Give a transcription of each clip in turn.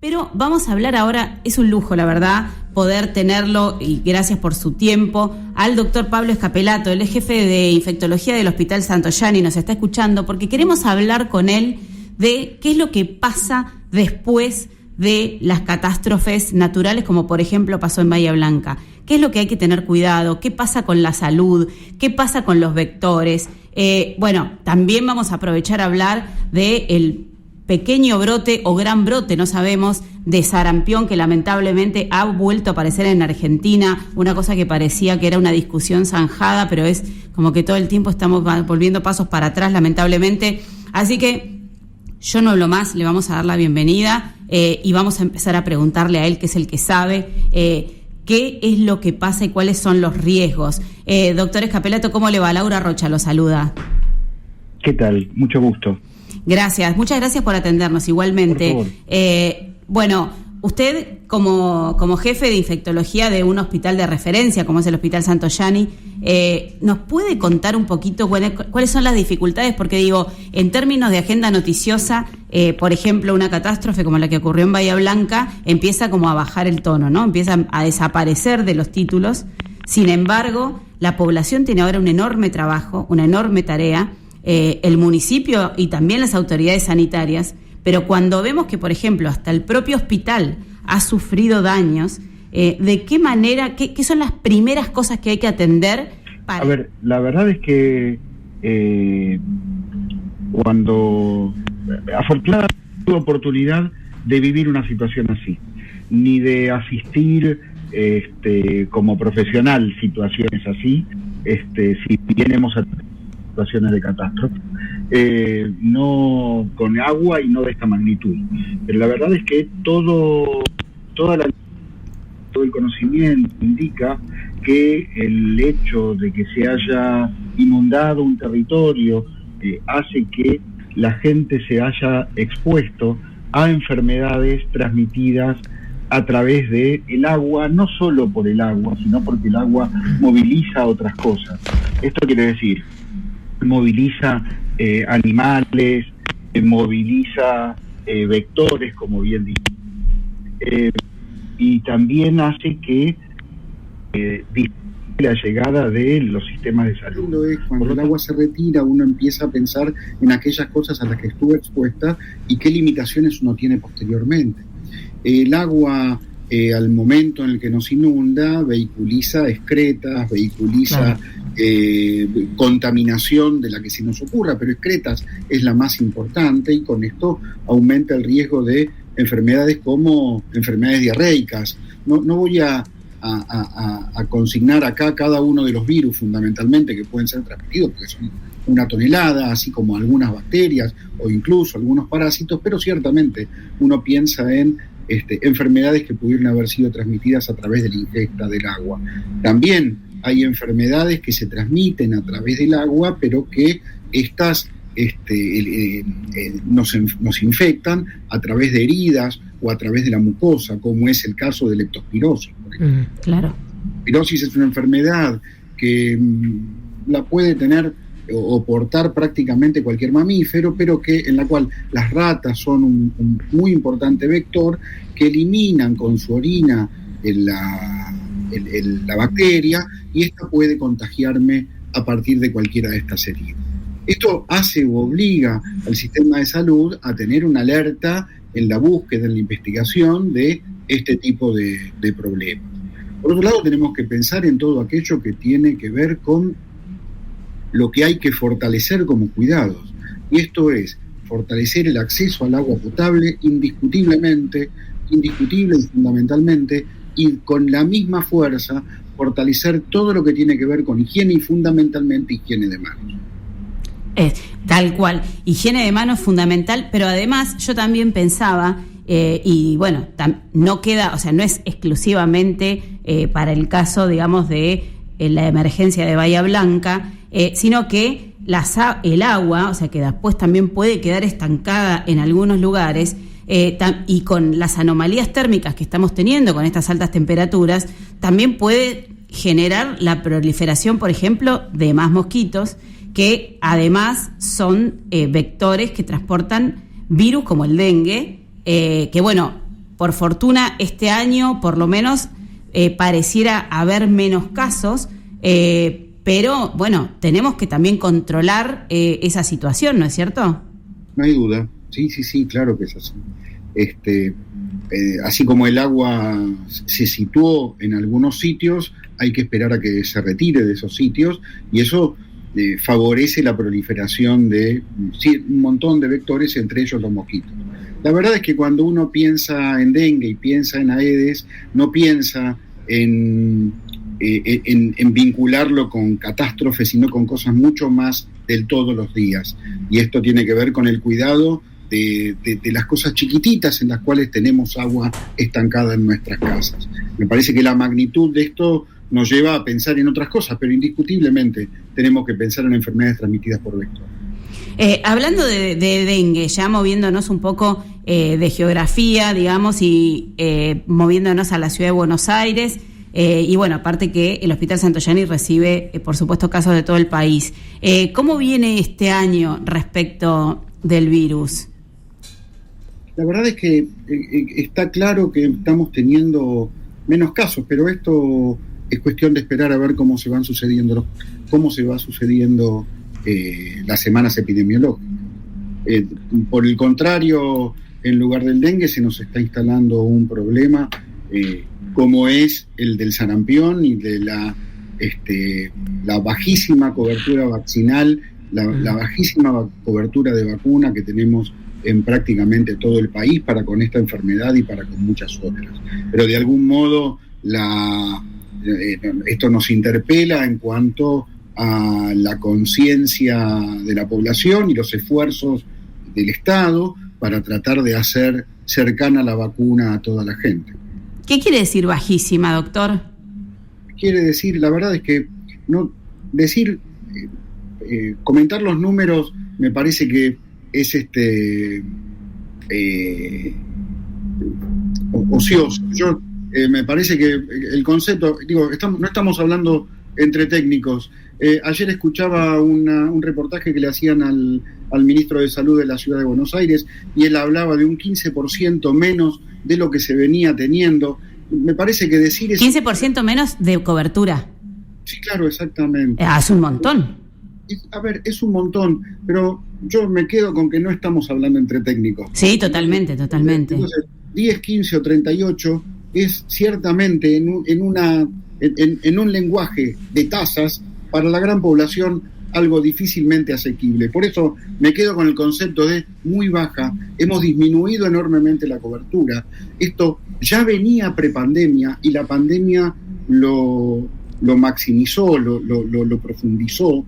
Pero vamos a hablar ahora, es un lujo, la verdad, poder tenerlo, y gracias por su tiempo, al doctor Pablo Escapelato. Él es jefe de infectología del Hospital Santoyani, nos está escuchando, porque queremos hablar con él de qué es lo que pasa después de las catástrofes naturales, como por ejemplo pasó en Bahía Blanca. ¿Qué es lo que hay que tener cuidado? ¿Qué pasa con la salud? ¿Qué pasa con los vectores? También vamos a aprovechar a hablar del pequeño brote o gran brote, no sabemos, de sarampión que lamentablemente ha vuelto a aparecer en Argentina, una cosa que parecía que era una discusión zanjada, pero es como que todo el tiempo estamos volviendo pasos para atrás, lamentablemente. Así que yo no hablo más, le vamos a dar la bienvenida y vamos a empezar a preguntarle a él, que es el que sabe, qué es lo que pasa y cuáles son los riesgos. Doctor Escapelato, ¿cómo le va? Laura Rocha lo saluda. ¿Qué tal? Mucho gusto. Gracias, muchas gracias por atendernos igualmente. Por favor. Usted como jefe de infectología de un hospital de referencia, como es el Hospital Santoyani, ¿nos puede contar un poquito cuáles son las dificultades? Porque digo, en términos de agenda noticiosa, por ejemplo, una catástrofe como la que ocurrió en Bahía Blanca empieza como a bajar el tono, ¿no? Empieza a desaparecer de los títulos. Sin embargo, la población tiene ahora un enorme trabajo, una enorme tarea, el municipio y también las autoridades sanitarias, pero cuando vemos que, por ejemplo, hasta el propio hospital ha sufrido daños, ¿de qué manera, qué son las primeras cosas que hay que atender para...? A ver, la verdad es que cuando afortunadamente tuve oportunidad de vivir una situación así, ni de asistir como profesional situaciones así, si bien hemos situaciones de catástrofe, no con agua y no de esta magnitud, pero la verdad es que todo el conocimiento indica que el hecho de que se haya inundado un territorio hace que la gente se haya expuesto a enfermedades transmitidas a través de el agua, no solo por el agua, sino porque el agua moviliza otras cosas. Esto quiere decir, moviliza animales, moviliza vectores, como bien dije, y también hace que la llegada de los sistemas de salud. Cuando el agua se retira, uno empieza a pensar en aquellas cosas a las que estuvo expuesta y qué limitaciones uno tiene posteriormente. El agua, al momento en el que nos inunda, vehiculiza excretas, vehiculiza contaminación de la que se nos ocurra, pero excretas es la más importante, y con esto aumenta el riesgo de enfermedades como enfermedades diarreicas. No voy a consignar acá cada uno de los virus fundamentalmente que pueden ser transmitidos, porque son 1 tonelada, así como algunas bacterias o incluso algunos parásitos, pero ciertamente uno piensa en enfermedades que pudieron haber sido transmitidas a través de la ingesta del agua. También hay enfermedades que se transmiten a través del agua, pero que estas nos infectan a través de heridas o a través de la mucosa, como es el caso de leptospirosis, por ejemplo. Claro. Leptospirosis es una enfermedad que la puede tener o portar prácticamente cualquier mamífero, pero en la cual las ratas son un muy importante vector, que eliminan con su orina la bacteria, y esta puede contagiarme a partir de cualquiera de estas heridas. Esto hace o obliga al sistema de salud a tener una alerta en la búsqueda, en la investigación de este tipo de problemas. Por otro lado, tenemos que pensar en todo aquello que tiene que ver con lo que hay que fortalecer como cuidados, y esto es fortalecer el acceso al agua potable indiscutible y fundamentalmente, y con la misma fuerza fortalecer todo lo que tiene que ver con higiene y fundamentalmente higiene de manos. Tal cual, higiene de manos fundamental, pero además yo también pensaba, no queda, o sea, no es exclusivamente para el caso, digamos, de la emergencia de Bahía Blanca, sino que el agua, o sea, que después también puede quedar estancada en algunos lugares, y con las anomalías térmicas que estamos teniendo con estas altas temperaturas, también puede generar la proliferación, por ejemplo, de más mosquitos, que además son vectores que transportan virus como el dengue, por fortuna este año por lo menos pareciera haber menos casos, pero bueno, tenemos que también controlar esa situación, ¿no es cierto? No hay duda, sí, claro que es así. Así como el agua se situó en algunos sitios, hay que esperar a que se retire de esos sitios, y eso favorece la proliferación de un montón de vectores, entre ellos los mosquitos. La verdad es que cuando uno piensa en dengue y piensa en Aedes, no piensa en vincularlo con catástrofes, sino con cosas mucho más del todos los días. Y esto tiene que ver con el cuidado de las cosas chiquititas en las cuales tenemos agua estancada en nuestras casas. Me parece que la magnitud de esto nos lleva a pensar en otras cosas, pero indiscutiblemente tenemos que pensar en enfermedades transmitidas por vector. Hablando de dengue, ya moviéndonos un poco de geografía, digamos, y moviéndonos a la ciudad de Buenos Aires, y bueno, aparte que el Hospital Santoyani recibe, por supuesto, casos de todo el país. ¿Cómo viene este año respecto del virus? La verdad es que está claro que estamos teniendo menos casos, pero esto es cuestión de esperar a ver cómo se va sucediendo las semanas epidemiológicas. Por el contrario, en lugar del dengue se nos está instalando un problema como es el del sarampión y de la bajísima cobertura vaccinal, la bajísima cobertura de vacuna que tenemos en prácticamente todo el país para con esta enfermedad y para con muchas otras. Pero de algún modo esto nos interpela en cuanto a la conciencia de la población y los esfuerzos del Estado para tratar de hacer cercana la vacuna a toda la gente. ¿Qué quiere decir bajísima, doctor? Quiere decir, la verdad es que comentar los números me parece que es ocioso. Me parece que el concepto, no estamos hablando entre técnicos. Ayer escuchaba un reportaje que le hacían al ministro de Salud de la Ciudad de Buenos Aires, y él hablaba de un 15% menos de lo que se venía teniendo. Me parece que decir eso... 15% menos de cobertura. Sí, claro, exactamente. Es un montón. Es un montón, pero yo me quedo con que no estamos hablando entre técnicos. Sí, totalmente. Entonces, 10, 15 o 38 es ciertamente en un lenguaje de tasas para la gran población algo difícilmente asequible. Por eso me quedo con el concepto de muy baja. Hemos disminuido enormemente la cobertura. Esto ya venía prepandemia y la pandemia lo maximizó, lo profundizó.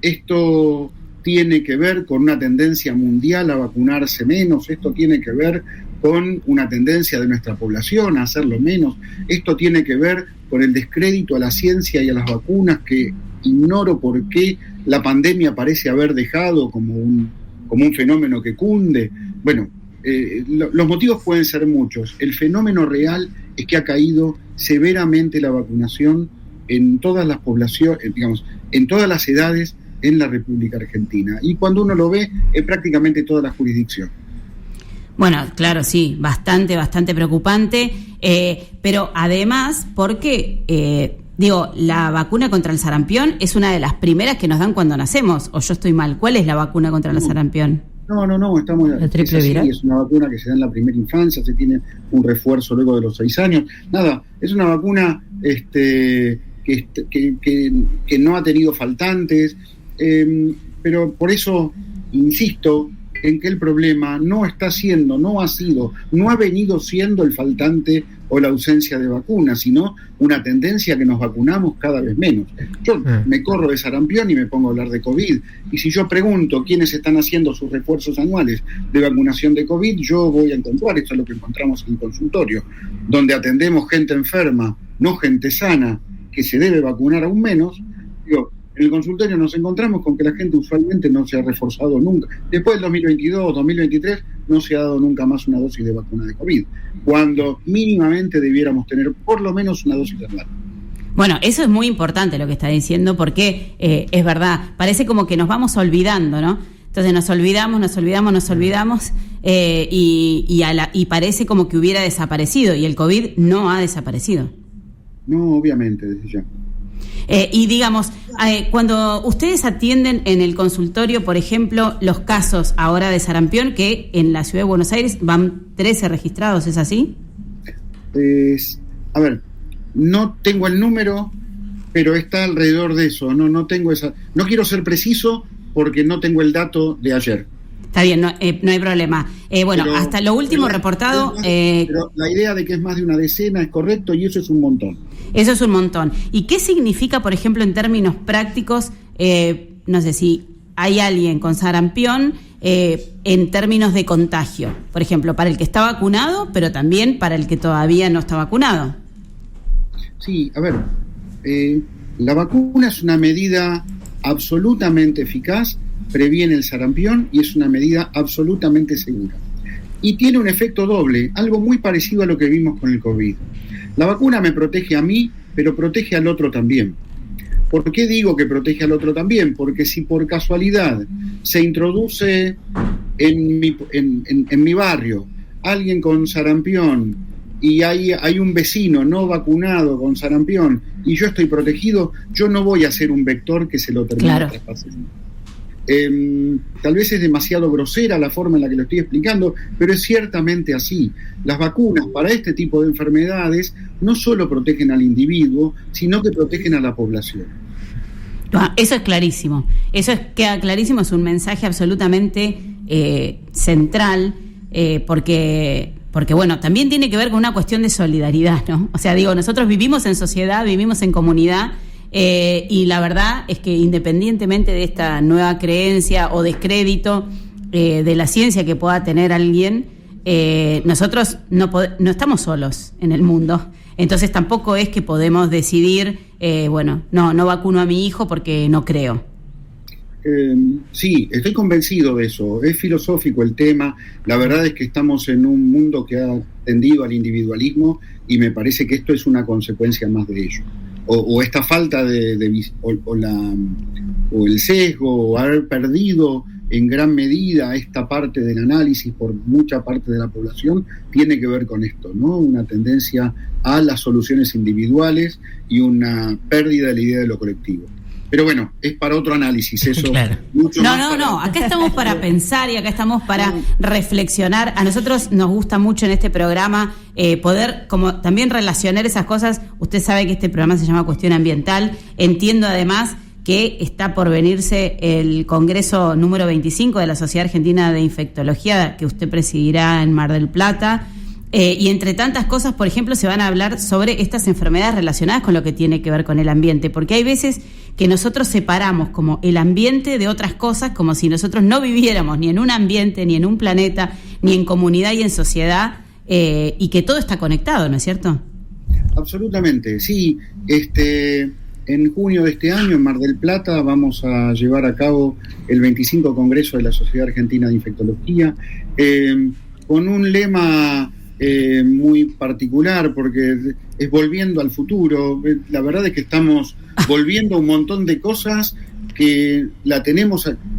Esto tiene que ver con una tendencia mundial a vacunarse menos, esto tiene que ver con una tendencia de nuestra población a hacerlo menos, esto tiene que ver con el descrédito a la ciencia y a las vacunas que ignoro por qué la pandemia parece haber dejado como un fenómeno que cunde. Bueno, los motivos pueden ser muchos. El fenómeno real es que ha caído severamente la vacunación en todas las poblaciones, en todas las edades en la República Argentina. Y cuando uno lo ve, es prácticamente toda la jurisdicción. Bueno, claro, sí, bastante preocupante, pero además, porque, la vacuna contra el sarampión es una de las primeras que nos dan cuando nacemos, o yo estoy mal. ¿Cuál es la vacuna contra el sarampión? No, estamos... ¿La triple viral? Es una vacuna que se da en la primera infancia, se tiene un refuerzo luego de los 6 años. Nada, es una vacuna que no ha tenido faltantes, pero por eso insisto en que el problema no ha venido siendo el faltante o la ausencia de vacunas, sino una tendencia que nos vacunamos cada vez menos. Yo me corro de sarampión y me pongo a hablar de COVID, y si yo pregunto quiénes están haciendo sus refuerzos anuales de vacunación de COVID, yo voy a encontrar, esto es lo que encontramos en el consultorio, donde atendemos gente enferma, no gente sana, que se debe vacunar aún menos. En el consultorio nos encontramos con que la gente usualmente no se ha reforzado nunca. Después del 2022, 2023, no se ha dado nunca más una dosis de vacuna de COVID, cuando mínimamente debiéramos tener por lo menos una dosis anual. Bueno, eso es muy importante lo que está diciendo, porque es verdad, parece como que nos vamos olvidando, ¿no?, Entonces nos olvidamos, y parece como que hubiera desaparecido, y el COVID no ha desaparecido. No, obviamente, desde ya. Y digamos, cuando ustedes atienden en el consultorio, por ejemplo, los casos ahora de sarampión, que en la ciudad de Buenos Aires van 13 registrados, ¿es así? A ver, no tengo el número, pero está alrededor de eso. No tengo esa. No quiero ser preciso porque no tengo el dato de ayer. Está bien, no hay problema. Bueno, pero, hasta lo último reportado... pero la idea de que es más de una decena es correcto, y eso es un montón. Eso es un montón. ¿Y qué significa, por ejemplo, en términos prácticos, no sé si hay alguien con sarampión en términos de contagio? Por ejemplo, para el que está vacunado, pero también para el que todavía no está vacunado. Sí, a ver, la vacuna es una medida absolutamente eficaz, previene el sarampión y es una medida absolutamente segura. Y tiene un efecto doble, algo muy parecido a lo que vimos con el COVID. La vacuna me protege a mí, pero protege al otro también. ¿Por qué digo que protege al otro también? Porque si por casualidad se introduce en mi barrio alguien con sarampión y hay un vecino no vacunado con sarampión y yo estoy protegido, yo no voy a ser un vector que se lo termine traspasando. Tal vez es demasiado grosera la forma en la que lo estoy explicando, pero es ciertamente así. Las vacunas para este tipo de enfermedades no solo protegen al individuo, sino que protegen a la población. Eso es clarísimo. Queda clarísimo, es un mensaje absolutamente central, porque bueno, también tiene que ver con una cuestión de solidaridad, ¿no? O sea, digo, nosotros vivimos en sociedad, vivimos en comunidad. Y la verdad es que independientemente de esta nueva creencia o descrédito de la ciencia que pueda tener alguien, nosotros no estamos solos en el mundo. Entonces tampoco es que podemos decidir, no vacuno a mi hijo porque no creo. Sí, estoy convencido de eso. Es filosófico el tema. La verdad es que estamos en un mundo que ha tendido al individualismo y me parece que esto es una consecuencia más de ello. O esta falta o el sesgo, o haber perdido en gran medida esta parte del análisis por mucha parte de la población, tiene que ver con esto, ¿no? Una tendencia a las soluciones individuales y una pérdida de la idea de lo colectivo. Pero bueno, es para otro análisis eso. Claro. No, acá estamos para pensar y acá estamos para reflexionar. A nosotros nos gusta mucho en este programa poder como también relacionar esas cosas. Usted sabe que este programa se llama Cuestión Ambiental. Entiendo además que está por venirse el Congreso número 25 de la Sociedad Argentina de Infectología, que usted presidirá en Mar del Plata. Y entre tantas cosas, por ejemplo, se van a hablar sobre estas enfermedades relacionadas con lo que tiene que ver con el ambiente, porque hay veces que nosotros separamos como el ambiente de otras cosas, como si nosotros no viviéramos ni en un ambiente, ni en un planeta, ni en comunidad y en sociedad, y que todo está conectado, ¿no es cierto? Absolutamente, sí. En junio de este año, en Mar del Plata, vamos a llevar a cabo el 25 Congreso de la Sociedad Argentina de Infectología, con un lema muy particular, porque es volviendo al futuro. La verdad es que estamos volviendo a un montón de cosas que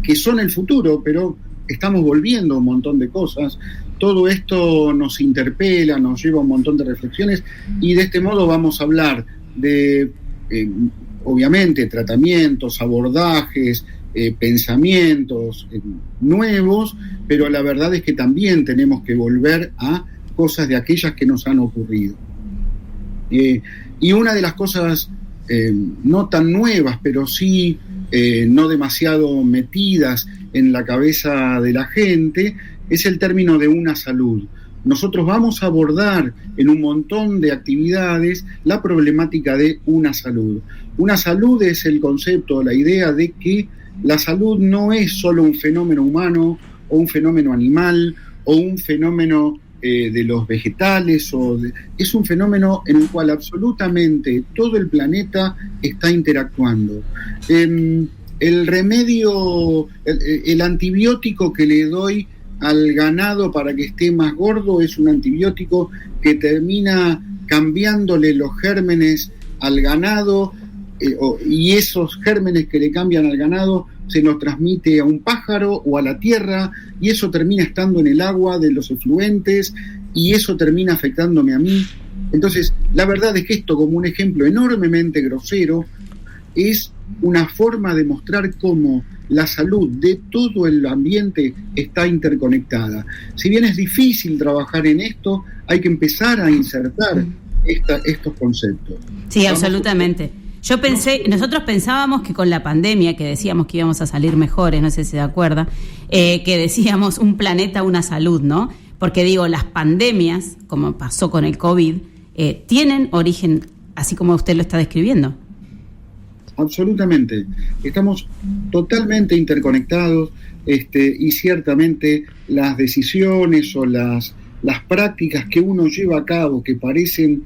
que son el futuro, pero estamos volviendo a un montón de cosas. Todo esto nos interpela, nos lleva a un montón de reflexiones, y de este modo vamos a hablar de, obviamente, tratamientos, abordajes, pensamientos nuevos, pero la verdad es que también tenemos que volver a cosas de aquellas que nos han ocurrido. Y una de las cosas no tan nuevas, pero sí no demasiado metidas en la cabeza de la gente, es el término de una salud. Nosotros vamos a abordar en un montón de actividades la problemática de una salud. Una salud es el concepto, la idea de que la salud no es solo un fenómeno humano o un fenómeno animal o un fenómeno de los vegetales, es un fenómeno en el cual absolutamente todo el planeta está interactuando. El remedio, el antibiótico que le doy al ganado para que esté más gordo es un antibiótico que termina cambiándole los gérmenes al ganado, y esos gérmenes que le cambian al ganado se lo transmite a un pájaro o a la tierra, y eso termina estando en el agua de los efluentes, y eso termina afectándome a mí. Entonces, la verdad es que esto, como un ejemplo enormemente grosero, es una forma de mostrar cómo la salud de todo el ambiente está interconectada. Si bien es difícil trabajar en esto, hay que empezar a insertar estos conceptos. Sí, absolutamente. Nosotros pensábamos que con la pandemia, que decíamos que íbamos a salir mejores, no sé si se acuerda, que decíamos un planeta, una salud, ¿no? Porque digo, las pandemias, como pasó con el COVID, tienen origen, así como usted lo está describiendo. Absolutamente. Estamos totalmente interconectados, y ciertamente las decisiones o las prácticas que uno lleva a cabo que parecen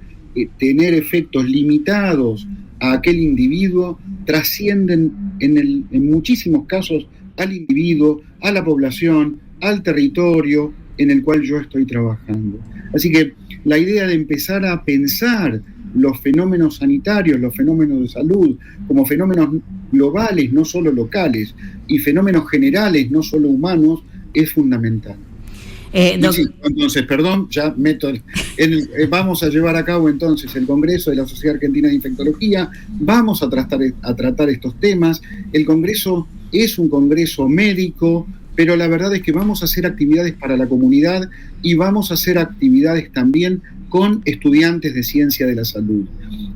tener efectos limitados a aquel individuo, trascienden en muchísimos casos al individuo, a la población, al territorio en el cual yo estoy trabajando. Así que la idea de empezar a pensar los fenómenos sanitarios, los fenómenos de salud, como fenómenos globales, no solo locales, y fenómenos generales, no solo humanos, es fundamental. Entonces, ya meto vamos a llevar a cabo entonces el Congreso de la Sociedad Argentina de Infectología, vamos a tratar estos temas. El Congreso es un congreso médico, pero la verdad es que vamos a hacer actividades para la comunidad y vamos a hacer actividades también con estudiantes de ciencia de la salud,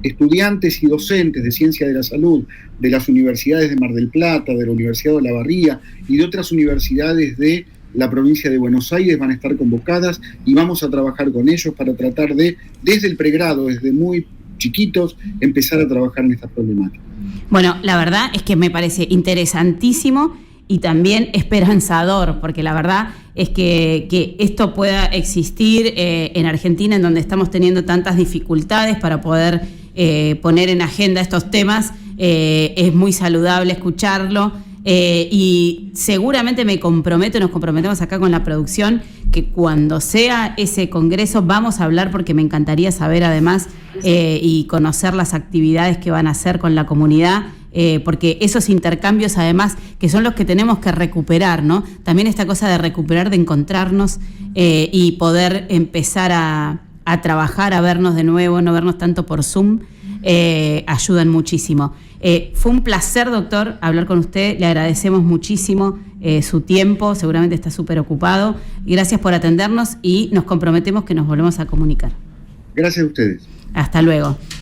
estudiantes y docentes de ciencia de la salud de las universidades de Mar del Plata, de la Universidad de Olavarría y de otras universidades de la provincia de Buenos Aires van a estar convocadas y vamos a trabajar con ellos para tratar de, desde el pregrado, desde muy chiquitos, empezar a trabajar en estas problemáticas. Bueno, la verdad es que me parece interesantísimo y también esperanzador, porque la verdad es que esto pueda existir en Argentina, en donde estamos teniendo tantas dificultades para poder poner en agenda estos temas. Es muy saludable escucharlo. Y seguramente nos comprometemos acá con la producción, que cuando sea ese congreso vamos a hablar, porque me encantaría saber además y conocer las actividades que van a hacer con la comunidad, porque esos intercambios además que son los que tenemos que recuperar, ¿no? También esta cosa de recuperar, de encontrarnos y poder empezar a trabajar, a vernos de nuevo, no vernos tanto por Zoom, ayudan muchísimo. Fue un placer, doctor, hablar con usted. Le agradecemos muchísimo su tiempo, seguramente está súper ocupado. Y gracias por atendernos y nos comprometemos que nos volvemos a comunicar. Gracias a ustedes. Hasta luego.